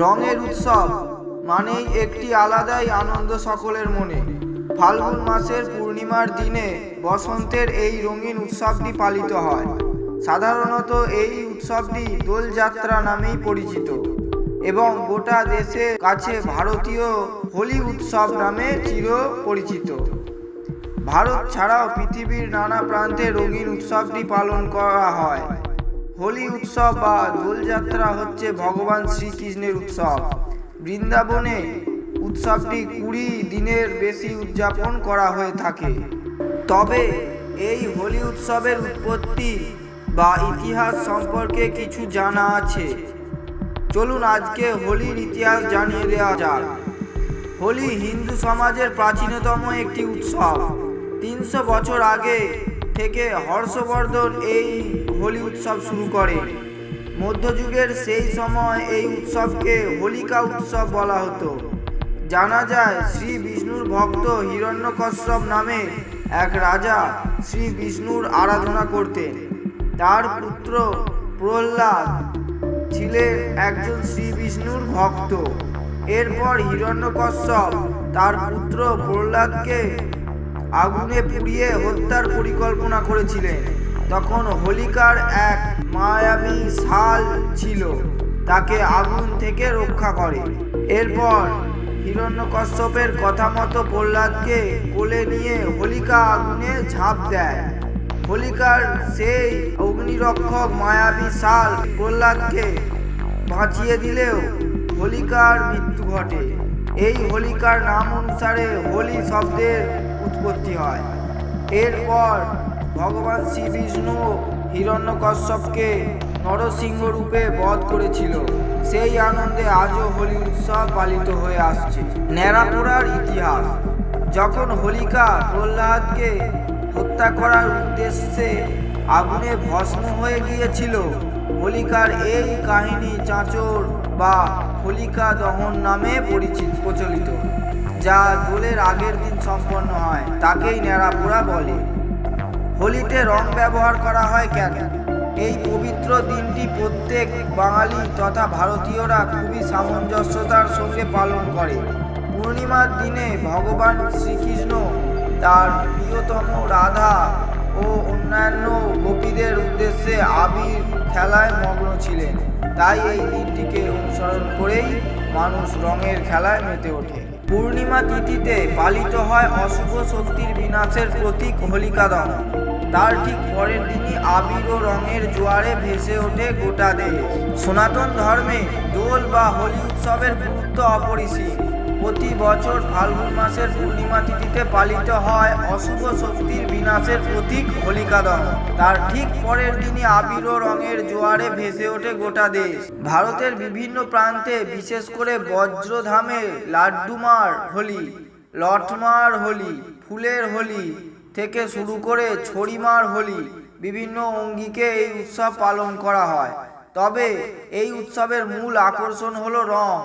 রঙের উৎসব মানেই একটি আলাদাই আনন্দ সকলের মনে। ফাল্গুন মাসের পূর্ণিমার দিনে বসন্তের এই রঙিন উৎসবটি পালিত হয়। সাধারণত এই উৎসবটি দোলযাত্রা নামেই পরিচিত এবং গোটা দেশের কাছে ভারতীয় হোলি উৎসব নামে চির পরিচিত। ভারত ছাড়াও পৃথিবীর নানা প্রান্তে রঙিন উৎসবটি পালন করা হয়। হোলি উৎসব বা দোলযাত্রা হচ্ছে ভগবান শ্রীকৃষ্ণের উৎসব। বৃন্দাবনে উৎসবটি 20 দিনের বেশি উদযাপন করা হয়ে থাকে। তবে এই হোলি উৎসবের উৎপত্তি বা ইতিহাস সম্পর্কে কিছু জানা আছে। চলুন আজকে হোলির ইতিহাস জানিয়ে দেওয়া যাক। হোলি হিন্দু সমাজের প্রাচীনতম একটি উৎসব। 300 বছর আগে থেকে হর্ষবর্ধন এই হোলি উৎসব শুরু করে। মধ্যযুগের সেই সময় এই উৎসবকে হোলিকা উৎসব বলা হতো। জানা যায় শ্রী বিষ্ণুর ভক্ত হিরণ্যকশ্যপ নামে এক রাজা শ্রী বিষ্ণুর আরাধনা করতেন। তার পুত্র প্রহ্লাদ ছিলেন একজন শ্রী বিষ্ণুর ভক্ত। এরপর হিরণ্যকশ্যপ তার পুত্র প্রহ্লাদকে আগুনে পুড়িয়ে হত্যার পরিকল্পনা করেছিলেন। তখন হোলিকার এক মায়াবী শাল ছিল, তাকে আগুন থেকে রক্ষা করে। এরপর হিরণ্যকশ্যপের কথা মতো প্রহ্লাদকে কোলে নিয়ে হোলিকা আগুনে ঝাঁপ দেয়। হোলিকার সেই অগ্নিরক্ষক মায়াবী শাল প্রহ্লাদকে বাঁচিয়ে দিলেও হোলিকার মৃত্যু ঘটে। এই হোলিকার নাম অনুসারে হোলি শব্দের উৎপত্তি হয়। এরপর ভগবান শ্রী বিষ্ণু হিরণ্যকশ্যপকে নরসিংহ রূপে বধ করেছিল। সেই আনন্দে আজও হোলি উৎসব পালিত হয়ে আসছে। ন্যাড়াপোড়ার ইতিহাস। যখন হোলিকা প্রহ্লাদকে হত্যা করার উদ্দেশ্যে আগুনে ভস্ম হয়ে গিয়েছিল, হোলিকার এই কাহিনী চাঁচর বা হোলিকা দহন নামে প্রচলিত, যা দোলের আগের দিন সম্পন্ন হয়। তাকেই ন্যাড়াপোড়া বলে। হোলিতে রং ব্যবহার করা হয় কেন? এই পবিত্র দিনটি প্রত্যেক বাঙালি তথা ভারতীয়রা খুবই সামঞ্জস্যতার সঙ্গে পালন করে। পূর্ণিমার দিনে ভগবান শ্রীকৃষ্ণ তার প্রিয়তম রাধা ও অন্যান্য গোপীদের উদ্দেশ্যে আবির খেলায় মগ্ন ছিলেন। তাই এই দিনটিকে অনুসরণ করেই মানুষ রঙের খেলায় মেতে ওঠে। পূর্ণিমা তিথিতে পালিত হয় অশুভ শক্তির বিনাশের প্রতীক হোলিকা দহন। তার ঠিক পরের দিনই আবির ও রঙের জোয়ারে ভেসে ওঠে গোটা দেশ। সনাতন ধর্মে দোল বা হোলি উৎসবের গুরুত্ব অপরিসীম। প্রতি বছর ফাল্গুন মাসের পূর্ণিমা তিথিতে পালিত হয় অশুভ শক্তির বিনাশের প্রতীক হোলিকা দহন। তার ঠিক পরের দিনই আবির ও রঙের জোয়ারে ভেসে ওঠে গোটা দেশ। ভারতের বিভিন্ন প্রান্তে, বিশেষ করে বজ্রধামে লাড্ডুমার হোলি, লঠমার হোলি, ফুলের হোলি থেকে শুরু করে ছড়িমার হোলি, বিভিন্ন অঙ্গিকে এই উৎসব পালন করা হয়। তবে এই উৎসবের মূল আকর্ষণ হলো রং।